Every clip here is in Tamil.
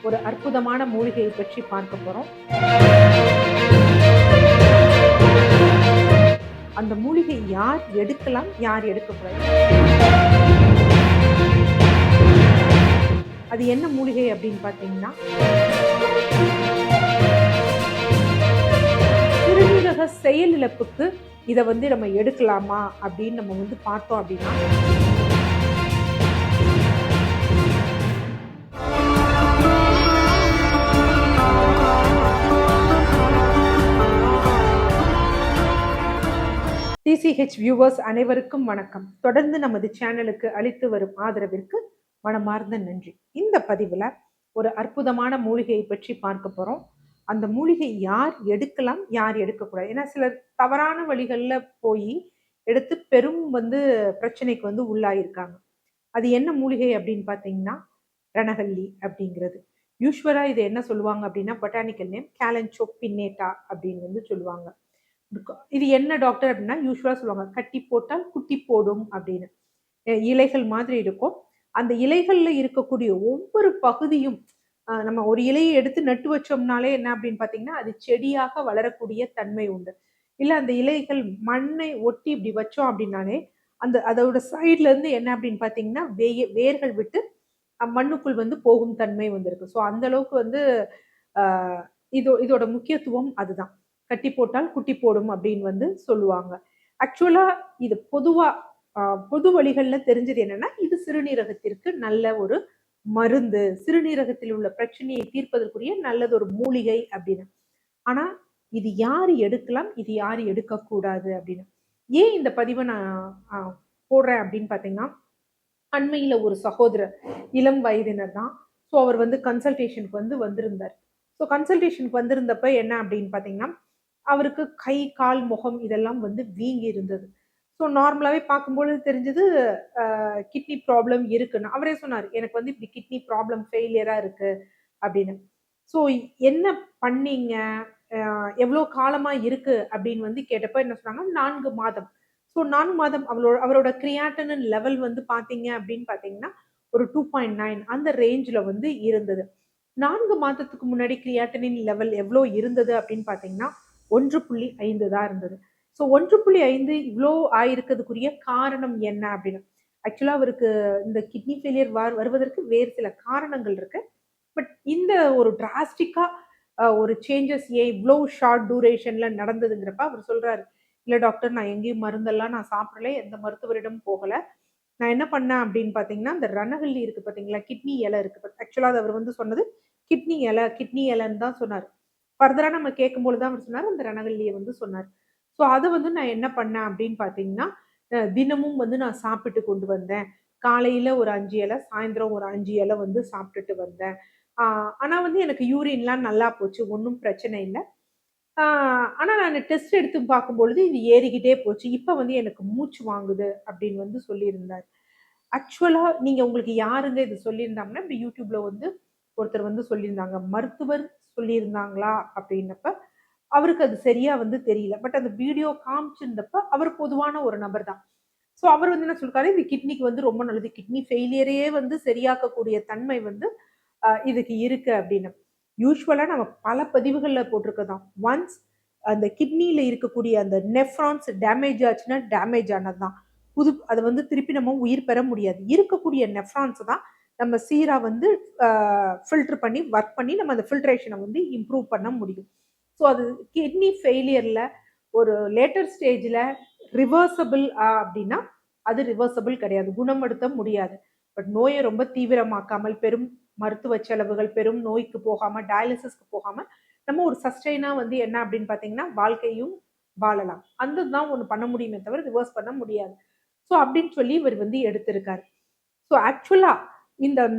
ஒரு அற்புதமான மூலிகையை பற்றி பார்க்க போறோம். அந்த மூலிகை யார் எடுக்கலாம், யார் எடுக்கக்கூடாது? அது என்ன மூலிகை அப்படின்னு பார்த்தீங்கன்னா, சிறுநீரக செயலிழப்புக்கு இத நம்ம எடுக்கலாமா அப்படின்னு நம்ம பார்த்தோம் அப்படின்னா, டிசிஹெச் வியூவர்ஸ் அனைவருக்கும் வணக்கம். தொடர்ந்து நமது சேனலுக்கு அளித்து வரும் ஆதரவிற்கு மனமார்ந்த நன்றி. இந்த பதிவுல ஒரு அற்புதமான மூலிகையை பற்றி பார்க்க போறோம். அந்த மூலிகை யார் எடுக்கலாம், யார் எடுக்கக்கூடாது? ஏன்னா சிலர் தவறான வழிகள்ல போய் எடுத்து பெரும் பிரச்சனைக்கு உள்ளாயிருக்காங்க. அது என்ன மூலிகை அப்படின்னு பார்த்தீங்கன்னா, ரணகல்லி அப்படிங்கிறது. யூஸ்வலா இது என்ன சொல்லுவாங்க அப்படின்னா, பொட்டானிக்கல் நேம் கேலன்சோ பின்னேட்டா அப்படின்னு சொல்லுவாங்க. இது என்ன டாக்டர் அப்படின்னா, யூஸ்வலா சொல்லுவாங்க கட்டி போட்டால் குட்டி போடும் அப்படின்னு. இலைகள் மாதிரி இருக்கும். அந்த இலைகள்ல இருக்கக்கூடிய ஒவ்வொரு பகுதியும் நம்ம ஒரு இலையை எடுத்து நட்டு வச்சோம்னாலே என்ன அப்படின்னு பார்த்தீங்கன்னா, அது செடியாக வளரக்கூடிய தன்மை உண்டு. இல்ல அந்த இலைகள் மண்ணை ஒட்டி இப்படி வச்சோம் அப்படின்னாலே, அதோட சைட்ல இருந்து என்ன அப்படின்னு பார்த்தீங்கன்னா, வேர்கள் விட்டு மண்ணுக்குள் போகும் தன்மை இருக்கு. ஸோ அந்த அளவுக்கு அ இதோட முக்கியத்துவம் அதுதான். கட்டி போட்டால் குட்டி போடும் அப்படின்னு சொல்லுவாங்க. ஆக்சுவலா இது பொதுவா பொது வழிகள்ல தெரிஞ்சது என்னன்னா, இது சிறுநீரகத்திற்கு நல்ல ஒரு மருந்து. சிறுநீரகத்தில் உள்ள பிரச்சனையை தீர்ப்பதற்குரிய நல்லது ஒரு மூலிகை அப்படின்னு. ஆனா இது யாரு எடுக்கலாம், இது யாரு எடுக்கக்கூடாது அப்படின்னு. ஏன் இந்த பதிவை நான் போடுறேன் அப்படின்னு பார்த்தீங்கன்னா, அண்மையில ஒரு சகோதரர் இளம் வயதினர் தான். ஸோ அவர் கன்சல்டேஷனுக்கு வந்திருந்தார். ஸோ கன்சல்டேஷனுக்கு வந்திருந்தப்ப என்ன அப்படின்னு பார்த்தீங்கன்னா, அவருக்கு கை, கால், முகம் இதெல்லாம் வீங்கி இருந்தது. ஸோ நார்மலாவே பார்க்கும்பொழுது தெரிஞ்சது கிட்னி ப்ராப்ளம் இருக்குன்னு. அவரே சொன்னாரு, "எனக்கு இப்படி கிட்னி ப்ராப்ளம் ஃபெயிலியரா இருக்கு" அப்படின்னு. ஸோ என்ன பண்ணீங்க? எவ்வளோ காலமா இருக்கு அப்படின்னு கேட்டப்ப என்ன சொன்னாங்க, 4 மாதம். ஸோ 4 மாதம் அவரோட கிரியாட்டினின் லெவல் பார்த்தீங்க அப்படின்னு பார்த்தீங்கன்னா, ஒரு 2.9 அந்த ரேஞ்ச்ல இருந்தது. 4 மாதத்துக்கு முன்னாடி கிரியாட்டினின் லெவல் எவ்வளோ இருந்தது அப்படின்னு பார்த்தீங்கன்னா, 1.5 தான் இருந்தது. ஸோ 1.5 இவ்ளோ ஆயிருக்கிறதுக்குரிய காரணம் என்ன அப்படின்னு. ஆக்சுவலா அவருக்கு இந்த கிட்னி ஃபெயிலியர் வருவதற்கு வேறு சில காரணங்கள் இருக்கு. பட் இந்த ஒரு டிராஸ்டிக்கா ஒரு சேஞ்சஸ் ஏன் இவ்ளோ ஷார்ட் டூரேஷன்ல நடந்ததுங்கிறப்ப அவர் சொல்றாரு, "இல்ல டாக்டர் நான் எங்கேயும் மருந்தெல்லாம் நான் சாப்பிடல. எந்த மருத்துவரிடமும் போகல. நான் என்ன பண்ணேன் அப்படின்னு பார்த்தீங்கன்னா, அந்த ரணகல்லி இருக்கு பார்த்தீங்களா? கிட்னி இலை இருக்கு. ஆக்சுவலா அது அவர் சொன்னது கிட்னி இலைன்னு தான் சொன்னாரு. ஃபர்தரா நம்ம கேட்கும்பொழுது தான் அவர் சொன்னாரு, அந்த ரணகல்லிய சொன்னாரு. ஸோ அத நான் என்ன பண்ணேன் அப்படின்னு பார்த்தீங்கன்னா, தினமும் நான் சாப்பிட்டு கொண்டு வந்தேன். காலையில ஒரு 5 இலை, சாயந்தரம் ஒரு 5 இலை சாப்பிட்டுட்டு வந்தேன். ஆ ஆனா எனக்கு யூரின்லாம் நல்லா போச்சு. ஒண்ணும் பிரச்சனை இல்ல. ஆ ஆனா நானு டெஸ்ட் எடுத்து பார்க்கும்பொழுது இது ஏறிக்கிட்டே போச்சு. இப்ப எனக்கு மூச்சு வாங்குது அப்படின்னு சொல்லியிருந்தாரு. ஆக்சுவலா நீங்க உங்களுக்கு யாருங்க இது சொல்லியிருந்தாங்கன்னா, இப்படி YouTubeல ஒருத்தர் சொல்லியிருந்தாங்க. மருத்துவர் சொல்லியிருந்தாங்களா அப்படின்னப்ப, அவருக்கு அது சரியா தெரியல. பட் அந்த வீடியோ காமிச்சிருந்தப்ப, அவர் பொதுவான ஒரு நபர் தான். ஸோ அவர் என்ன சொல்லிருக்காரு, இது கிட்னிக்கு ரொம்ப நல்லது. கிட்னி ஃபெயிலியரையே சரியாக்கக்கூடிய தன்மை இதுக்கு இருக்கு அப்படின்னு. யூசுவலா நம்ம பல பதிவுகள்ல போட்டிருக்கதான். ஒன்ஸ் அந்த கிட்னில இருக்கக்கூடிய அந்த நெஃப்ரான்ஸ் டேமேஜ் ஆச்சுன்னா, டேமேஜ் ஆனதுதான். அத திருப்பி நம்ம உயிர் பெற முடியாது. இருக்கக்கூடிய நெஃப்ரான்ஸ் தான் நம்ம சீரா ஃபில்டர் பண்ணி, ஒர்க் பண்ணி நம்ம அந்த ஃபில்ட்ரேஷன இம்ப்ரூவ் பண்ண முடியும். ஸோ அது கிட்னி ஃபெயிலியர்ல ஒரு லேட்டர் ஸ்டேஜ்ல ரிவர்சபிள் அப்படின்னா, அது ரிவர்சபிள் கிடையாது. குணப்படுத்த முடியாது. பட் நோய ரொம்ப தீவிரமாக்காமல், பெரும் மருத்துவ செலவுகள், பெரும் நோய்க்கு போகாம, டயாலிசிஸ்க்கு போகாம, நம்ம ஒரு சஸ்டெய்னா என்ன அப்படின்னு பார்த்தீங்கன்னா, வாழ்க்கையும் வாழலாம். அந்த தான் ஒண்ணு பண்ண முடியுமே தவிர, ரிவர்ஸ் பண்ண முடியாது. ஸோ அப்படின்னு சொல்லி இவர் எடுத்திருக்காரு. ஸோ ஆக்சுவலா இந்த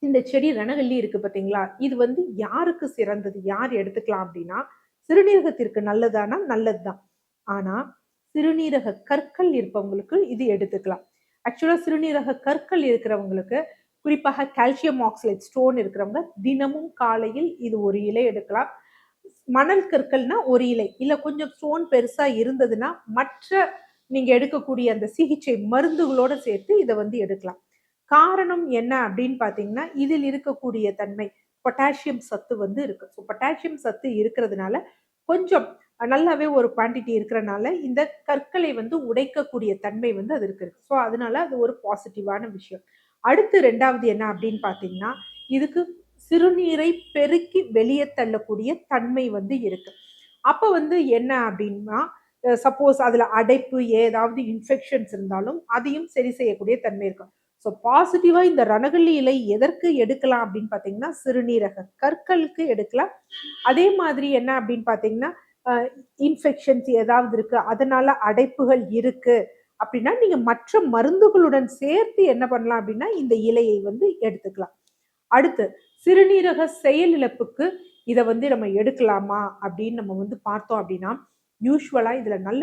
இந்த செடி ரணகல்லி இருக்கு பார்த்தீங்களா? இது யாருக்கு சிறந்தது? யார் எடுத்துக்கலாம் அப்படின்னா, சிறுநீரகத்திற்கு நல்லதானா? நல்லது தான். ஆனா, சிறுநீரக கற்கள் இருப்பவங்களுக்கு இது எடுத்துக்கலாம். ஆக்சுவலா சிறுநீரக கற்கள் இருக்கிறவங்களுக்கு, குறிப்பாக கால்சியம் ஆக்சலேட் ஸ்டோன் இருக்கிறவங்க, தினமும் காலையில் இது ஒரு இலை எடுக்கலாம். மணல் கற்கள்னா ஒரு இலை. இல்ல கொஞ்சம் ஸ்டோன் பெருசா இருந்ததுன்னா, மற்ற நீங்க எடுக்கக்கூடிய அந்த சிகிச்சை மருந்துகளோட சேர்த்து இத எடுக்கலாம். காரணம் என்ன அப்படின்னு பார்த்தீங்கன்னா, இதில் இருக்கக்கூடிய தன்மை பொட்டாசியம் சத்து வந்து இருக்கு. ஸோ பொட்டாசியம் சத்து இருக்கிறதுனால கொஞ்சம் நல்லாவே ஒரு குவான்டிட்டி இருக்கிறனால, இந்த கற்களை வந்து உடைக்கக்கூடிய தன்மை வந்து அதற்கு இருக்கு. ஸோ அதனால அது ஒரு பாசிட்டிவான விஷயம். அடுத்து 2வது என்ன அப்படின்னு பார்த்தீங்கன்னா, இதுக்கு சிறுநீரை பெருக்கி வெளிய தள்ளக்கூடிய தன்மை வந்து இருக்கு. அப்ப வந்து என்ன அப்படின்னா, சப்போஸ் அதுல அடைப்பு ஏதாவது இன்ஃபெக்ஷன்ஸ் இருந்தாலும், அதையும் சரி செய்யக்கூடிய தன்மை இருக்கும். ஸோ பாசிட்டிவா இந்த ரணகல்லி இலை எதற்கு எடுக்கலாம் அப்படின்னு பார்த்தீங்கன்னா, சிறுநீரக கற்களுக்கு எடுக்கலாம். அதே மாதிரி என்ன அப்படின்னு பார்த்தீங்கன்னா, அ இன்ஃபெக்ஷன்ஸ் ஏதாவது இருக்கு, அதனால அடைப்புகள் இருக்கு அப்படின்னா, நீங்க மற்ற மருந்துகளுடன் சேர்த்து என்ன பண்ணலாம் அப்படின்னா, இந்த இலையை வந்து எடுத்துக்கலாம். அடுத்து சிறுநீரக செயலிழப்புக்கு இத வந்து நம்ம எடுக்கலாமா அப்படின்னு நம்ம வந்து பார்த்தோம் அப்படின்னா, யூசுவலா இதுல நல்ல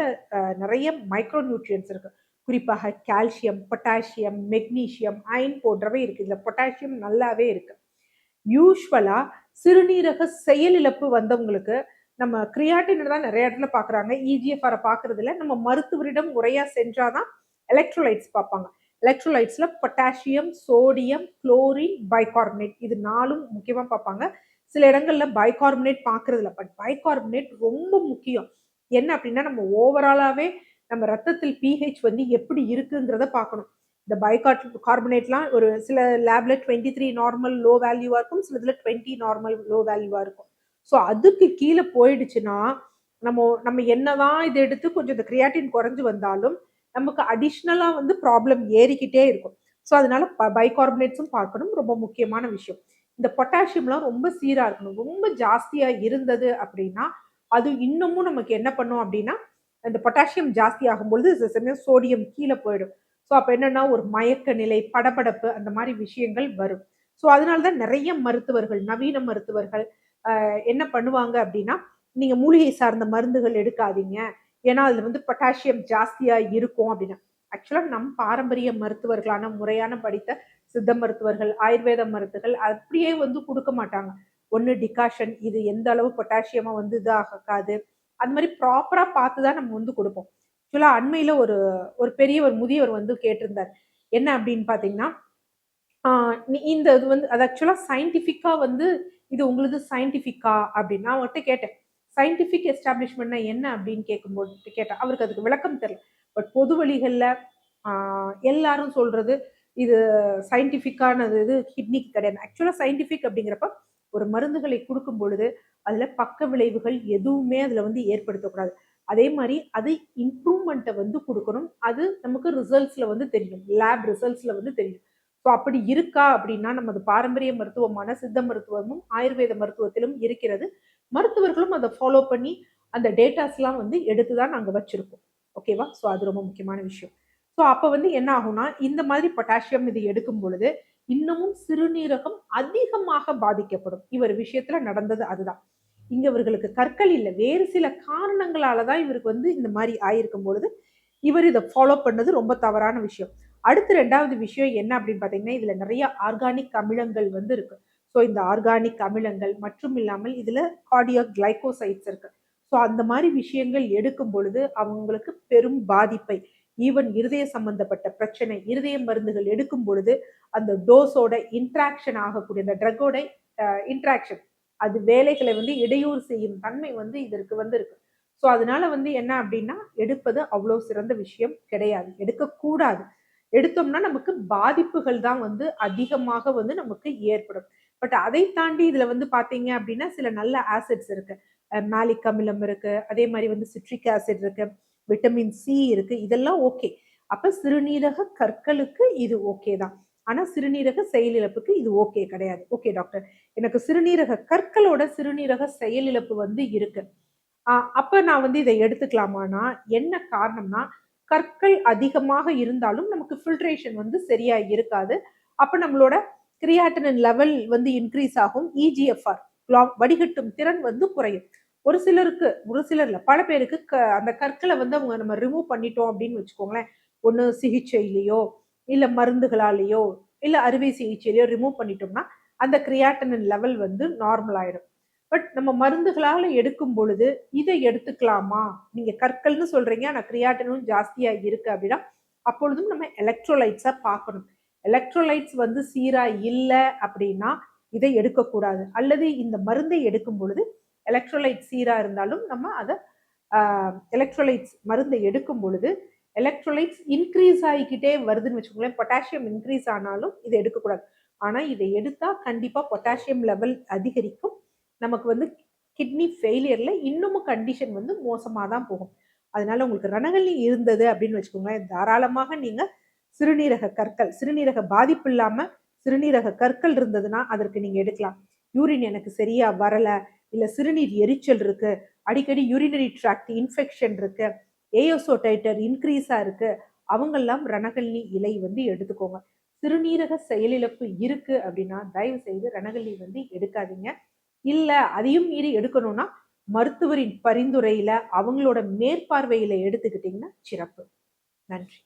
நெறைய மைக்ரோ நியூட்ரியன்ட்ஸ் இருக்கு. குறிப்பாக கால்சியம், பொட்டாசியம், மெக்னீசியம், அயர்ன் போன்றவை இருக்கு. இதுல பொட்டாசியம் நல்லாவே இருக்கு. யூசுவலா சிறுநீரக செயலிழப்பு வந்தவங்களுக்கு நம்ம கிரியாட்டின் தான் நெறைய இடத்துல பார்க்குறாங்க. இஜிஎஃப்ஆர பார்க்கறதில்ல. நம்ம மருத்துவரிடம் முறையா சென்றா தான் எலக்ட்ரோலைட்ஸ் பார்ப்பாங்க. எலக்ட்ரோலைட்ஸ்ல பொட்டாசியம், சோடியம், குளோரின், பைகார்பனேட் இது 4ம் முக்கியமா பார்ப்பாங்க. சில இடங்கள்ல பைகார்பனேட் பார்க்கறதில்ல. பட் பைகார்பனேட் ரொம்ப முக்கியம். என்ன அப்டின்னா, நம்ம ஓவராலாவே நம்ம ரத்தத்தில் பிஹெச் வந்து எப்படி இருக்குங்கிறத பார்க்கணும். இந்த கார்பனேட்லாம் ஒரு சில லேப்ல 23 நார்மல் லோ வேல்யூவா இருக்கும். சிலதுல 20 நார்மல் லோ வேல்யூவா இருக்கும். ஸோ அதுக்கு கீழ போயிடுச்சுன்னா, நம்ம என்னதான் இத எடுத்து கொஞ்சம் இந்த கிரியாட்டின் குறைஞ்சு வந்தாலும், நமக்கு அடிஷனலா வந்து ப்ராப்ளம் ஏறிக்கிட்டே இருக்கும். ஸோ அதனால பைகார்பனேட்ஸும் பார்க்கணும். ரொம்ப முக்கியமான விஷயம். இந்த பொட்டாசியம்லாம் ரொம்ப சீரா இருக்கணும். ரொம்ப ஜாஸ்தியா இருந்தது அப்படின்னா, அது இன்னமும் நமக்கு என்ன பண்ணும் அப்படின்னா, இந்த பொட்டாசியம் ஜாஸ்தி ஆகும்பொழுது சில சமயம் சோடியம் கீழ போயிடும். ஸோ அப்ப என்னன்னா, ஒரு மயக்க நிலை, படபடப்பு அந்த மாரி விஷயங்கள் வரும். ஸோ அதனால தான் நெறைய மருத்துவர்கள், நவீன மருத்துவர்கள் என்ன பண்ணுவாங்க அப்படின்னா, நீங்க மூலிகை சார்ந்த மருந்துகள் எடுக்காதீங்க. ஏன்னா, அதுல வந்து பொட்டாசியம் ஜாஸ்தியா இருக்கும் அப்படின்னு. ஆக்சுவலா பாரம்பரிய மருத்துவர்களான முறையான படித்த சித்த மருத்துவர்கள், ஆயுர்வேத மருத்துகள் அப்படியே வந்து குடுக்க மாட்டாங்க. ஒண்ணு டிகாஷன் இது எந்த அளவு பொட்டாசியமா வந்து இதாகாது. அது மாரி ப்ராப்பரா பார்த்து தான் நம்ம வந்து குடுப்போம். ஆக்சுவலா அண்மையில ஒரு ஒரு பெரியவர், முதியவர் வந்து கேட்டிருந்தார். என்ன அப்படின்னு பார்த்தீங்கன்னா, ஆ இந்த இது வந்து அது ஆக்சுவலா சயின்டிஃபிக்கா வந்து இது உங்களுது சயின்டிஃபிக்கா அப்படின்னு நான் அவர்ட்ட கேட்டேன். சயின்டிஃபிக் எஸ்டாப்ளிஷ்மென்ட்னா என்ன அப்படின்னு கேட்கும்போது கேட்டேன். அவருக்கு அதுக்கு விளக்கம் தெரியல. பட் பொது வழிகள்ல ஆ எல்லாரும் சொல்றது இது சயின்டிஃபிக்கானது இது கிட்னிக்கு கிடையாது. ஆக்சுவலா சயின்டிஃபிக் அப்படிங்கிறப்ப ஒரு மருந்துகளை குடுக்கும் பொழுது, அதுல பக்க விளைவுகள் எதுவுமே அதுல வந்து ஏற்படுத்தக்கூடாது. அதே மாரி அது இம்ப்ரூவ்மெண்ட்ட வந்து குடுக்கணும். அது நமக்கு ரிசல்ட்ஸ்ல வந்து தெரியும். லேப் ரிசல்ட்ஸ்ல வந்து தெரியும். ஸோ அப்படி இருக்கா அப்படின்னா, நமது பாரம்பரிய மருத்துவமான சித்த மருத்துவமும், ஆயுர்வேத மருத்துவத்திலும் இருக்கிறது. மருத்துவர்களும் அத ஃபாலோ பண்ணி, அந்த டேட்டாஸ்லாம் வந்து எடுத்து தான் நாங்க வச்சிருக்கோம். ஓகேவா? ஸோ அது ரொம்ப முக்கியமான விஷயம். ஸோ அப்ப வந்து என்ன ஆகும்னா, இந்த மாதிரி பொட்டாசியம் இது எடுக்கும் பொழுது, இன்னமும் சிறுநீரகம் அதிகமாக பாதிக்கப்படும். இவர் விஷயத்துல நடந்தது அதுதான். இங்க இவர்களுக்கு கற்கள் இல்ல. வேறு சில காரணங்களால தான் இவருக்கு வந்து இந்த மாரி ஆயிருக்கும் பொழுது, இவர் இத ஃபாலோ பண்ணது ரொம்ப தவறான விஷயம். அடுத்து 2வது விஷயம் என்ன அப்படின்னு பார்த்தீங்கன்னா, இதுல நெறைய ஆர்கானிக் அமிலங்கள் வந்து இருக்கு. ஸோ இந்த ஆர்கானிக் அமிலங்கள் மற்றும் இல்லாமல் இதுல கார்டியாக் கிளைகோசைட்ஸ் இருக்கு. ஸோ அந்த மாரி விஷயங்கள் எடுக்கும் பொழுது, அவங்களுக்கு பெரும் பாதிப்பை ஈவன் இருதய சம்பந்தப்பட்ட பிரச்சனை, இருதய மருந்துகள் எடுக்கும் பொழுது, அந்த டோஸோட இன்டராக்ஷன் ஆகக்கூடிய அந்த ட்ரக்கோட இன்டராக்ஷன் அது வேலைகளை வந்து இடையூறு செய்யும் தன்மை வந்து இதற்கு வந்து இருக்கு. ஸோ அதனால வந்து என்ன அப்படின்னா, எடுப்பது அவ்வளோ சிறந்த விஷயம் கிடையாது. எடுக்கக்கூடாது. எடுத்தோம்னா நமக்கு பாதிப்புகள் தான் வந்து அதிகமாக வந்து நமக்கு ஏற்படும். பட் அதை தாண்டி இதுல வந்து பார்த்தீங்க அப்படின்னா, சில நல்ல ஆசிட்ஸ் இருக்கு. மாலிக் அமிலம் இருக்கு. அதே மாரி வந்து சிட்ரிக் ஆசிட் இருக்கு. விட்டமின் சி இருக்கு. இதெல்லாம் ஓகே. அப்ப சிறுநீரக கற்களுக்கு இது ஓகே தான். ஆனா சிறுநீரக செயலிழப்புக்கு இது ஓகே கிடையாது. Okay doctor. எனக்கு சிறுநீரக கற்களோட சிறுநீரக செயலிழப்பு வந்து இருக்கு. அப்ப நான் வந்து இத எடுத்துக்கலாமான்னா, என்ன காரணம்னா, கற்கள் அதிகமாக இருந்தாலும் நமக்கு ஃபில்ட்ரேஷன் வந்து சரியா இருக்காது. அப்ப நம்மளோட கிரியாட்டினின் லெவல் வந்து இன்கிரீஸ் ஆகும். இஜிஎஃப்ஆர் வடிகட்டும் திறன் வந்து குறையும். ஒரு சிலருக்கு, ஒரு சிலர் இல்ல, பல பேருக்கு அந்த கற்கள வந்து நம்ம ரிமூவ் பண்ணிட்டோம் அப்படின்னு வச்சுக்கோங்களேன். ஒண்ணு சிகிச்சையிலயோ, இல்ல மருந்துகளாலயோ, இல்ல அறுவை சிகிச்சையிலயோ ரிமூவ் பண்ணிட்டோம்னா, அந்த கிரியாட்டினின் லெவல் வந்து நார்மல் ஆயிடும். பட் நம்ம மருந்துகளால எடுக்கும் பொழுது, இத எடுத்துக்கலாமா? நீங்க கற்கள்னு சொல்றீங்க. ஆனா கிரியாட்டினும் ஜாஸ்தியா இருக்கு அப்படின்னா, அப்பொழுதும் நம்ம எலக்ட்ரோலைட்ஸ பார்க்கணும். எலக்ட்ரோலைட்ஸ் வந்து சீரா இல்லை அப்படின்னா இதை எடுக்கக்கூடாது. அல்லது இந்த மருந்தை எடுக்கும் பொழுது எலக்ட்ரோலைட் சீரா இருந்தாலும் நம்ம அதை எலக்ட்ரோலைட்ஸ் மருந்தை எடுக்கும் பொழுது எலக்ட்ரோலைட்ஸ் இன்க்ரீஸ் ஆகிக்கிட்டே வருதுன்னு வச்சுக்கோங்களேன், பொட்டாசியம் இன்க்ரீஸ் ஆனாலும் இதை எடுக்கக்கூடாது. ஆனால் இதை எடுத்தால் கண்டிப்பாக பொட்டாசியம் லெவல் அதிகரிக்கும். நமக்கு வந்து கிட்னி ஃபெயிலியரில் இன்னமும் கண்டிஷன் வந்து மோசமாக தான் போகும். அதனால உங்களுக்கு ரணகல்லி இருந்தது அப்படின்னு வச்சுக்கோங்களேன், தாராளமாக நீங்கள் சிறுநீரக கற்கள், சிறுநீரக பாதிப்பு இல்லாமல் சிறுநீரக கற்கள் இருந்ததுன்னா அதற்கு நீங்கள் எடுக்கலாம். யூரின் எனக்கு சரியா வரலை, இல்லை சிறுநீர் எரிச்சல் இருக்கு, அடிக்கடி யூரினரி ட்ராக்ட் இன்ஃபெக்ஷன் இருக்கு, ஏயோசோ டைட்டர் இன்க்ரீஸா இருக்கு, அவங்கெல்லாம் ரணகல்லி இலை வந்து எடுத்துக்கோங்க. சிறுநீரக செயலிழப்பு இருக்கு அப்படின்னா தயவு செய்து ரணகல்லி வந்து எடுக்காதீங்க. இல்ல அதையும் மீறி எடுக்கணும்னா மருத்துவரின் பரிந்துரையில அவங்களோட மேற்பார்வையில எடுத்துக்கிட்டீங்கன்னா சிறப்பு. நன்றி.